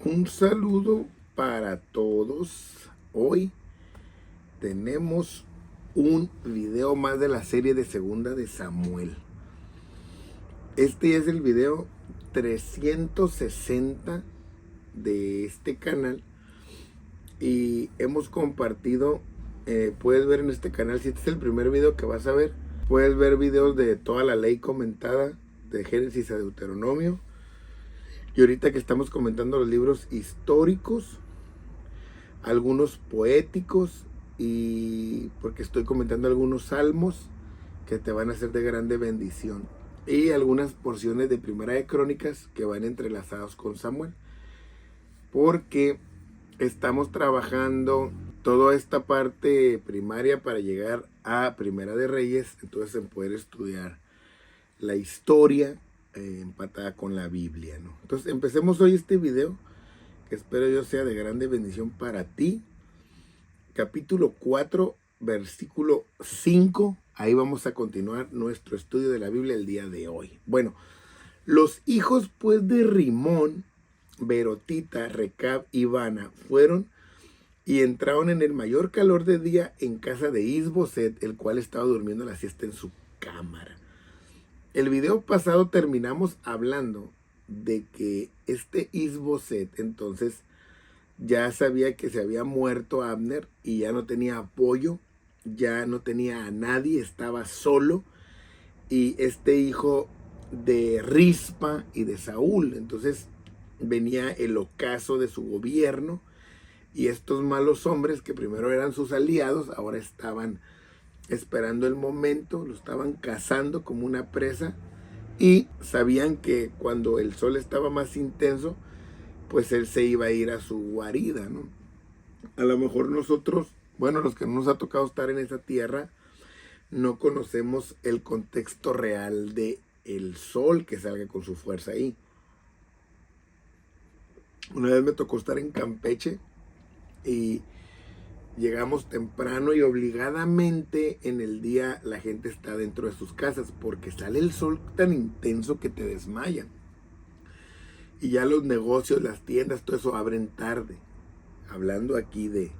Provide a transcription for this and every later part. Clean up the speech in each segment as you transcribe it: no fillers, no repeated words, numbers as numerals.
Un saludo para todos. Hoy tenemos un video más de la serie de Segunda de Samuel. Este es el video 360 de este canal y hemos compartido, puedes ver en este canal, si este es el primer video que vas a ver, puedes ver videos de toda la ley comentada, de Génesis a Deuteronomio. Y ahorita que estamos comentando los libros históricos, algunos poéticos, y porque estoy comentando algunos salmos que te van a ser de grande bendición, y algunas porciones de Primera de Crónicas que van entrelazados con Samuel, porque estamos trabajando toda esta parte primaria para llegar a Primera de Reyes, entonces en poder estudiar la historia empatada con la Biblia, ¿no? Entonces empecemos hoy este video, que espero yo sea de grande bendición para ti. Capítulo 4, versículo 5. Ahí vamos a continuar nuestro estudio de la Biblia el día de hoy. Bueno, los hijos pues de Rimón, Berotita, Recab y Bana fueron y entraron en el mayor calor de día en casa de Isboset, el cual estaba durmiendo la siesta en su cámara. El video pasado terminamos hablando de que este Isboset entonces ya sabía que se había muerto Abner y ya no tenía apoyo, ya no tenía a nadie, estaba solo, y este hijo de Rispa y de Saúl, entonces venía el ocaso de su gobierno, y estos malos hombres que primero eran sus aliados, ahora estaban esperando el momento, lo estaban cazando como una presa, y sabían que cuando el sol estaba más intenso, pues él se iba a ir a su guarida, ¿no? A lo mejor nosotros, bueno, los que no nos ha tocado estar en esa tierra, no conocemos el contexto real de el sol que salga con su fuerza ahí. Una vez me tocó estar en Campeche y llegamos temprano y obligadamente en el día la gente está dentro de sus casas porque sale el sol tan intenso que te desmayan. Y ya los negocios, las tiendas, todo eso abren tarde. Hablando aquí de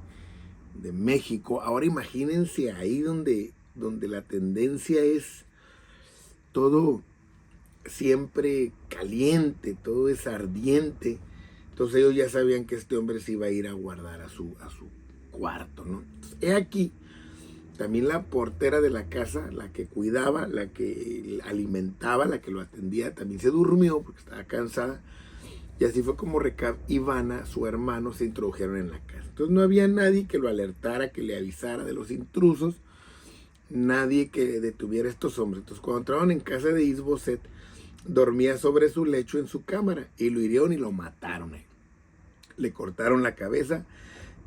México, ahora imagínense ahí donde la tendencia es todo siempre caliente, todo es ardiente. Entonces ellos ya sabían que este hombre se iba a ir a guardar a su cuarto, ¿no? Entonces, he aquí, también la portera de la casa, la que cuidaba, la que alimentaba, la que lo atendía, también se durmió porque estaba cansada. Y así fue como Recab y Bana, su hermano, se introdujeron en la casa. Entonces no había nadie que lo alertara, que le avisara de los intrusos, nadie que detuviera a estos hombres. Entonces cuando entraron en casa de Isboset, dormía sobre su lecho en su cámara, y lo hirieron y lo mataron. Le cortaron la cabeza,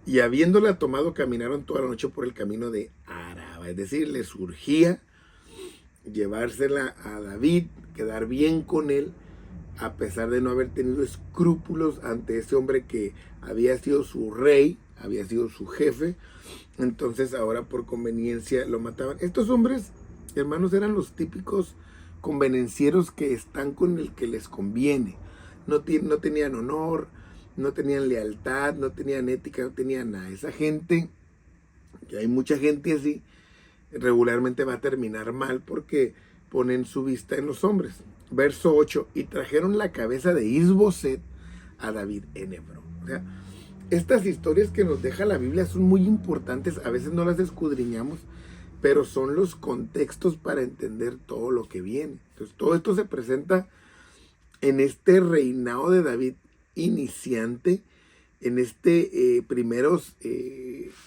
y habiéndola tomado, caminaron toda la noche por el camino de Araba. Es decir, les urgía llevársela a David, quedar bien con él, a pesar de no haber tenido escrúpulos ante ese hombre que había sido su rey, había sido su jefe. Entonces ahora por conveniencia lo mataban. Estos hombres, hermanos, eran los típicos convenencieros que están con el que les conviene. No tenían honor, no tenían lealtad, no tenían ética, no tenían nada. Esa gente, que hay mucha gente así, regularmente va a terminar mal porque ponen su vista en los hombres. Verso 8, y trajeron la cabeza de Isboset a David en Hebrón. O sea, estas historias que nos deja la Biblia son muy importantes, a veces no las escudriñamos, pero son los contextos para entender todo lo que viene. Entonces, todo esto se presenta en este reinado de David iniciante, en este primeros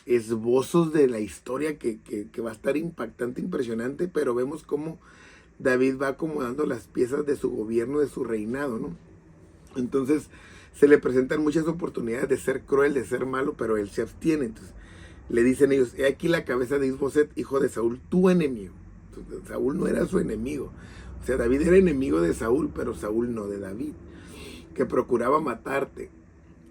esbozos de la historia que va a estar impactante, impresionante, pero vemos cómo David va acomodando las piezas de su gobierno, de su reinado, ¿no? Entonces se le presentan muchas oportunidades de ser cruel, de ser malo, pero él se abstiene. Entonces le dicen ellos: he aquí la cabeza de Isboset, hijo de Saúl, tu enemigo. Entonces, Saúl no era su enemigo. O sea, David era enemigo de Saúl, pero Saúl no de David, que procuraba matarte.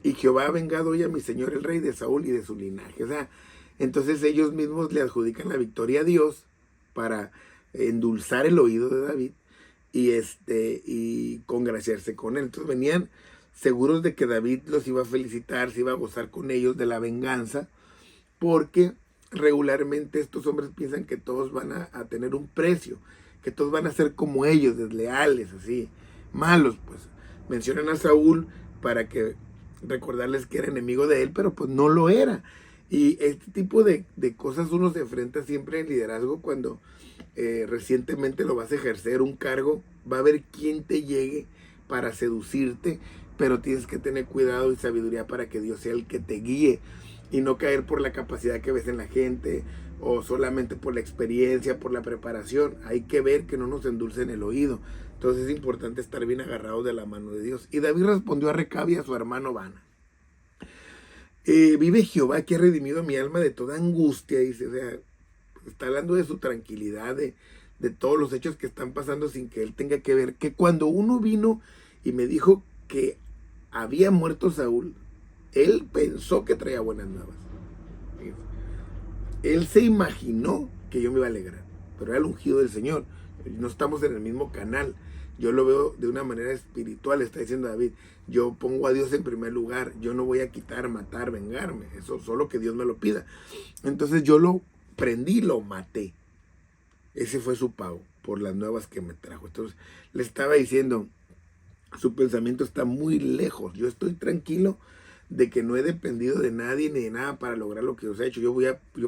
Y Jehová ha vengado hoy a mi señor el rey de Saúl y de su linaje. O sea, entonces ellos mismos le adjudican la victoria a Dios para endulzar el oído de David y congraciarse con él. Entonces venían seguros de que David los iba a felicitar, se iba a gozar con ellos de la venganza, porque regularmente estos hombres piensan que todos van a tener un precio, que todos van a ser como ellos, desleales, así, malos. Pues mencionan a Saúl para que recordarles que era enemigo de él, pero pues no lo era. Y este tipo de cosas uno se enfrenta siempre en liderazgo cuando recientemente lo vas a ejercer un cargo. Va a haber quien te llegue para seducirte, pero tienes que tener cuidado y sabiduría para que Dios sea el que te guíe y no caer por la capacidad que ves en la gente o solamente por la experiencia, por la preparación. Hay que ver que no nos endulcen el oído. Entonces es importante estar bien agarrados de la mano de Dios. Y David respondió a Recab y a su hermano Bana: vive Jehová, que ha redimido mi alma de toda angustia. Dice, o sea, está hablando de su tranquilidad, de todos los hechos que están pasando sin que él tenga que ver. Que cuando uno vino y me dijo que había muerto Saúl, él pensó que traía buenas nuevas. Él se imaginó que yo me iba a alegrar, pero era el ungido del Señor. No estamos en el mismo canal. Yo lo veo de una manera espiritual, está diciendo David. Yo pongo a Dios en primer lugar. Yo no voy a quitar, matar, vengarme. Eso solo que Dios me lo pida. Entonces yo lo prendí, lo maté. Ese fue su pago por las nuevas que me trajo. Entonces le estaba diciendo, su pensamiento está muy lejos. Yo estoy tranquilo de que no he dependido de nadie ni de nada para lograr lo que Dios ha hecho. Yo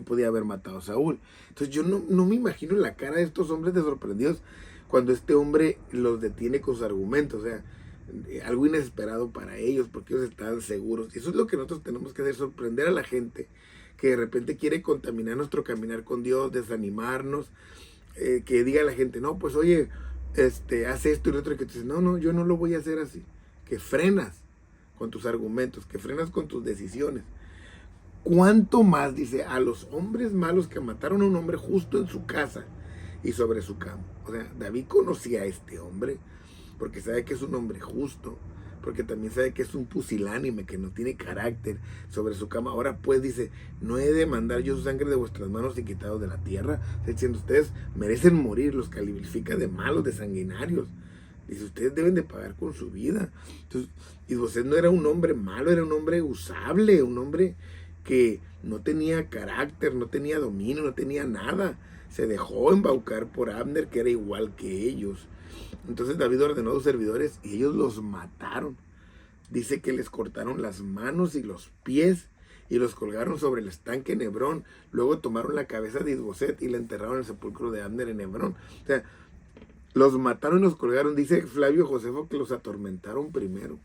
podía haber matado a Saúl. Entonces yo no me imagino la cara de estos hombres de sorprendidos cuando este hombre los detiene con sus argumentos. O sea, algo inesperado para ellos, porque ellos estaban seguros. Y eso es lo que nosotros tenemos que hacer, sorprender a la gente que de repente quiere contaminar nuestro caminar con Dios, desanimarnos, que diga a la gente, no, pues oye, hace esto y lo otro, y que te dice, no, yo no lo voy a hacer así. Que frenas con tus argumentos, que frenas con tus decisiones. ¿Cuánto más, dice, a los hombres malos que mataron a un hombre justo en su casa y sobre su cama? O sea, David conocía a este hombre porque sabe que es un hombre justo, porque también sabe que es un pusilánime, que no tiene carácter, sobre su cama. Ahora pues dice, no he de mandar yo su sangre de vuestras manos y quitados de la tierra. Está diciendo, ustedes merecen morir, los califica de malos, de sanguinarios. Dice, ustedes deben de pagar con su vida. Entonces, y José no era un hombre malo, era un hombre usable, un hombre que no tenía carácter, no tenía dominio, no tenía nada. Se dejó embaucar por Abner, que era igual que ellos. Entonces David ordenó a sus servidores y ellos los mataron. Dice que les cortaron las manos y los pies y los colgaron sobre el estanque en Hebrón. Luego tomaron la cabeza de Isboset y la enterraron en el sepulcro de Abner en Hebrón. O sea, los mataron y los colgaron. Dice Flavio Josefo que los atormentaron primero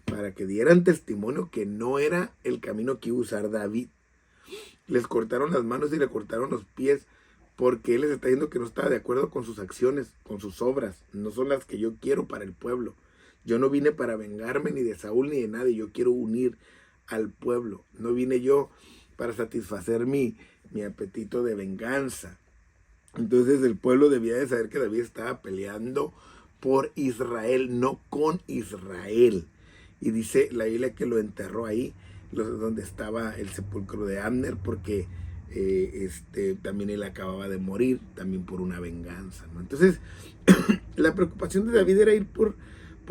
para que dieran testimonio que no era el camino que iba a usar David. Les cortaron las manos y le cortaron los pies porque él les está diciendo que no estaba de acuerdo con sus acciones, con sus obras. No son las que yo quiero para el pueblo. Yo no vine para vengarme ni de Saúl ni de nadie. Yo quiero unir al pueblo. No vine yo para satisfacer mi apetito de venganza. Entonces el pueblo debía de saber que David estaba peleando por Israel, no con Israel. Y dice la Biblia que lo enterró ahí, donde estaba el sepulcro de Abner, porque también él acababa de morir, también por una venganza, ¿no? Entonces, la preocupación de David era ir por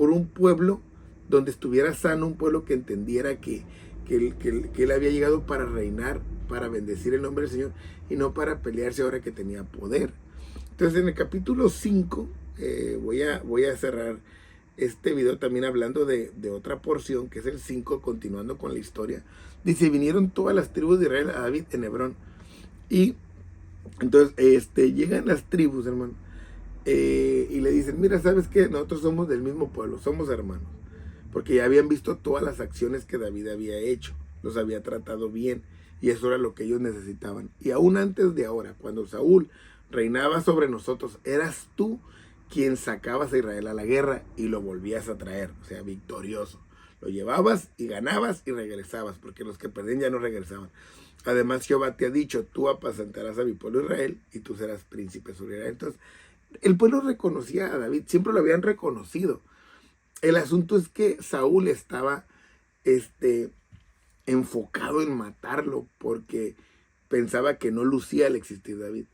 un pueblo donde estuviera sano, un pueblo que entendiera que él había llegado para reinar, para bendecir el nombre del Señor, y no para pelearse ahora que tenía poder. Entonces, en el capítulo 5, voy a cerrar este video también hablando de otra porción, que es el 5, continuando con la historia. Dice, vinieron todas las tribus de Israel a David en Hebrón. Y entonces llegan las tribus, hermano, y le dicen, mira, ¿sabes qué? Nosotros somos del mismo pueblo, somos hermanos. Porque ya habían visto todas las acciones que David había hecho, los había tratado bien, y eso era lo que ellos necesitaban. Y aún antes de ahora, cuando Saúl reinaba sobre nosotros, eras tú quien sacabas a Israel a la guerra y lo volvías a traer, o sea, victorioso. Lo llevabas y ganabas y regresabas, porque los que perdían ya no regresaban. Además, Jehová te ha dicho, tú apacentarás a mi pueblo Israel y tú serás príncipe sobre Israel. Entonces, el pueblo reconocía a David, siempre lo habían reconocido. El asunto es que Saúl estaba enfocado en matarlo porque pensaba que no lucía al existir David.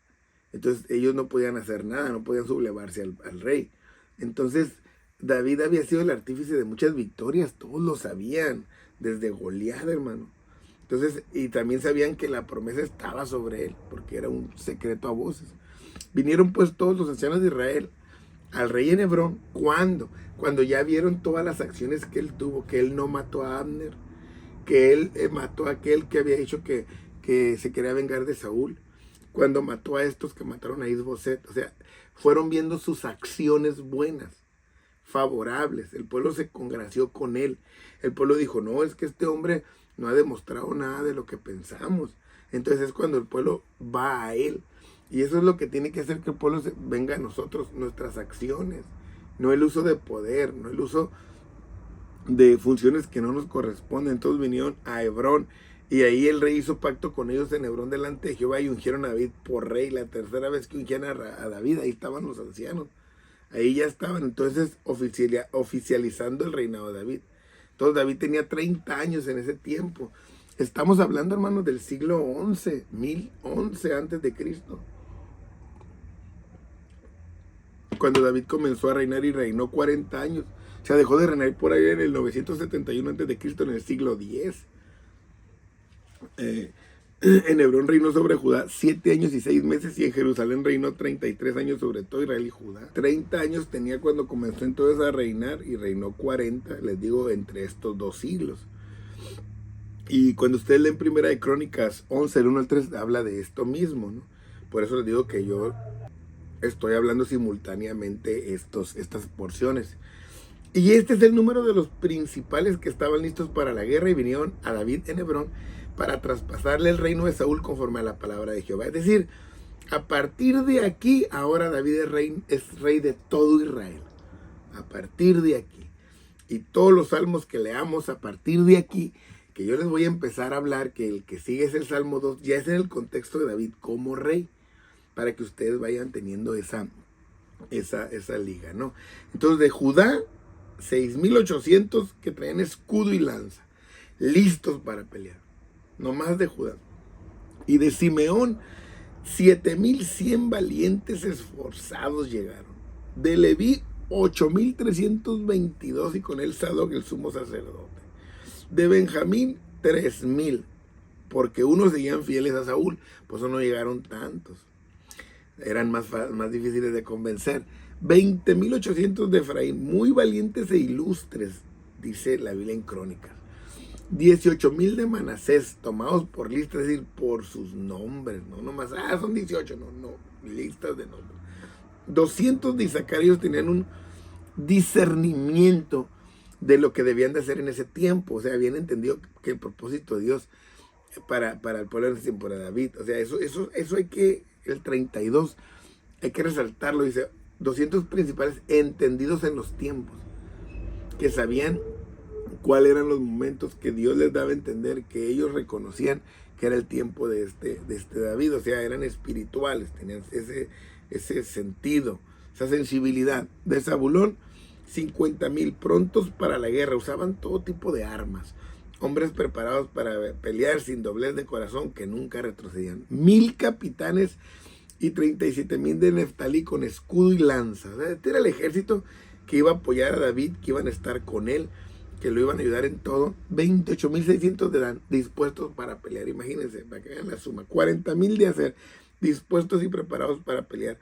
Entonces ellos no podían hacer nada, no podían sublevarse al rey. Entonces David había sido el artífice de muchas victorias, todos lo sabían, desde Goliat, hermano. Entonces, y también sabían que la promesa estaba sobre él, porque era un secreto a voces. Vinieron pues todos los ancianos de Israel al rey en Hebrón. ¿Cuándo? Cuando ya vieron todas las acciones que él tuvo, que él no mató a Abner, que él mató a aquel que había dicho que se quería vengar de Saúl, cuando mató a estos que mataron a Isboset. O sea, fueron viendo sus acciones buenas, favorables. El pueblo se congració con él. El pueblo dijo, no, es que este hombre no ha demostrado nada de lo que pensamos. Entonces es cuando el pueblo va a él. Y eso es lo que tiene que hacer que el pueblo venga a nosotros, nuestras acciones. No el uso de poder, no el uso de funciones que no nos corresponden. Entonces vinieron a Hebrón y ahí el rey hizo pacto con ellos en Hebrón delante de Jehová y ungieron a David por rey. La tercera vez que ungían a David, ahí estaban los ancianos. Ahí ya estaban, entonces oficializando el reinado de David. Entonces David tenía 30 años en ese tiempo. Estamos hablando, hermanos, del siglo 11, 1011 antes de Cristo. Cuando David comenzó a reinar y reinó 40 años. O sea, dejó de reinar por ahí en el 971 antes de Cristo, en el siglo 10. En Hebrón reinó sobre Judá 7 años y 6 meses, y en Jerusalén reinó 33 años sobre todo Israel y Judá. 30 años tenía cuando comenzó entonces a reinar, y reinó 40, les digo, entre estos dos siglos. Y cuando ustedes leen Primera de Crónicas 11, el 1 al 3, habla de esto mismo, ¿no? Por eso les digo que yo estoy hablando simultáneamente estas porciones. Y este es el número de los principales que estaban listos para la guerra y vinieron a David en Hebrón para traspasarle el reino de Saúl conforme a la palabra de Jehová. Es decir, a partir de aquí, ahora David es rey de todo Israel. A partir de aquí. Y todos los salmos que leamos a partir de aquí, que yo les voy a empezar a hablar, que el que sigue es el Salmo 2, ya es en el contexto de David como rey, para que ustedes vayan teniendo esa liga, ¿no? Entonces, de Judá, 6,800 que traen escudo y lanza, listos para pelear, no más de Judá. Y de Simeón, 7,100 valientes esforzados llegaron. De Leví, 8,322, y con él Sadoc, el sumo sacerdote. De Benjamín, 3,000, porque unos seguían fieles a Saúl, por eso no llegaron tantos. Eran más difíciles de convencer. 20,800 de Efraín, muy valientes e ilustres, dice la Biblia en Crónicas. 18,000 de Manasés, tomados por listas, es decir, por sus nombres, no nomás, son 18, no, listas de nombres. 200 de Isaacar, ellos tenían un discernimiento de lo que debían de hacer en ese tiempo, o sea, habían entendido que el propósito de Dios para el pueblo en ese tiempo era David. O sea, eso hay que, el 32, hay que resaltarlo, dice, 200 principales entendidos en los tiempos, que sabían cuáles eran los momentos que Dios les daba a entender, que ellos reconocían que era el tiempo de este David. O sea, eran espirituales, tenían ese sentido, esa sensibilidad. De Zabulón, 50,000 prontos para la guerra, usaban todo tipo de armas, hombres preparados para pelear sin doblez de corazón, que nunca retrocedían. 1,000 capitanes y 37,000 de Neftalí con escudo y lanza. O sea, este era el ejército que iba a apoyar a David, que iban a estar con él, que lo iban a ayudar en todo. 28,600 de Dan, dispuestos para pelear. Imagínense, para que vean la suma. 40,000 de Aser, dispuestos y preparados para pelear.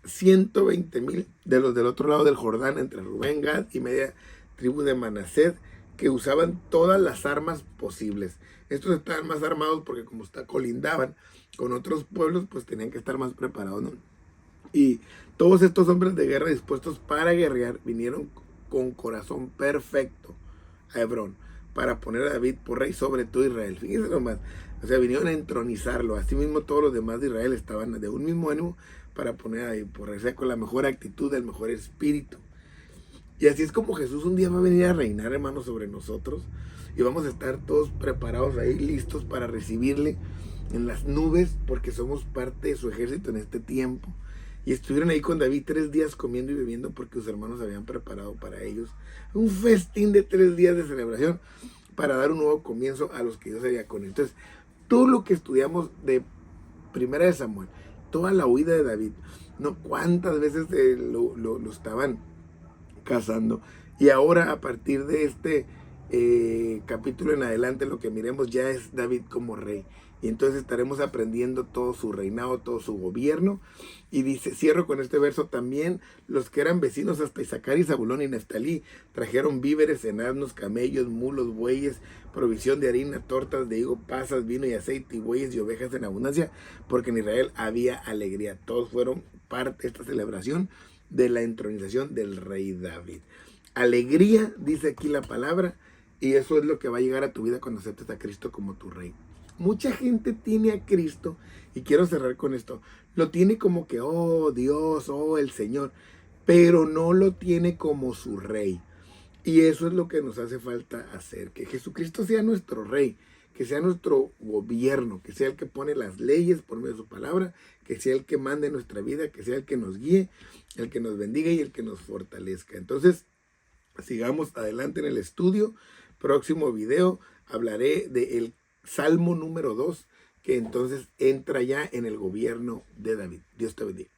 120,000 de los del otro lado del Jordán, entre Rubén, Gad y media tribu de Manasés, que usaban todas las armas posibles. Estos estaban más armados porque como colindaban con otros pueblos, pues tenían que estar más preparados, ¿no? Y todos estos hombres de guerra dispuestos para guerrear vinieron con corazón perfecto a Hebrón para poner a David por rey sobre todo Israel. Fíjense nomás, o sea, vinieron a entronizarlo. Asimismo todos los demás de Israel estaban de un mismo ánimo para poner a David por rey, o sea, con la mejor actitud, el mejor espíritu. Y así es como Jesús un día va a venir a reinar, hermanos, sobre nosotros, y vamos a estar todos preparados ahí, listos para recibirle en las nubes, porque somos parte de su ejército en este tiempo. Y estuvieron ahí con David 3 días comiendo y bebiendo, porque sus hermanos habían preparado para ellos un festín de 3 días de celebración para dar un nuevo comienzo a los que Dios había con él. Entonces, todo lo que estudiamos de Primera de Samuel, toda la huida de David, ¿no? Cuántas veces lo estaban casando. Y ahora, a partir de este capítulo en adelante, lo que miremos ya es David como rey. Y entonces estaremos aprendiendo todo su reinado, todo su gobierno. Y dice, cierro con este verso también, los que eran vecinos hasta Isaacar y Zabulón y Neftalí trajeron víveres en asnos, camellos, mulos, bueyes, provisión de harina, tortas de higo, pasas, vino y aceite, y bueyes y ovejas en abundancia, porque en Israel había alegría. Todos fueron parte de esta celebración de la entronización del rey David. Alegría, dice aquí la palabra, y eso es lo que va a llegar a tu vida cuando aceptes a Cristo como tu rey. Mucha gente tiene a Cristo, y quiero cerrar con esto, lo tiene como que, oh Dios, oh el Señor, pero no lo tiene como su rey. Y eso es lo que nos hace falta hacer, que Jesucristo sea nuestro rey, que sea nuestro gobierno, que sea el que pone las leyes por medio de su palabra, que sea el que mande nuestra vida, que sea el que nos guíe, el que nos bendiga y el que nos fortalezca. Entonces, sigamos adelante en el estudio. Próximo video hablaré del Salmo número 2, que entonces entra ya en el gobierno de David. Dios te bendiga.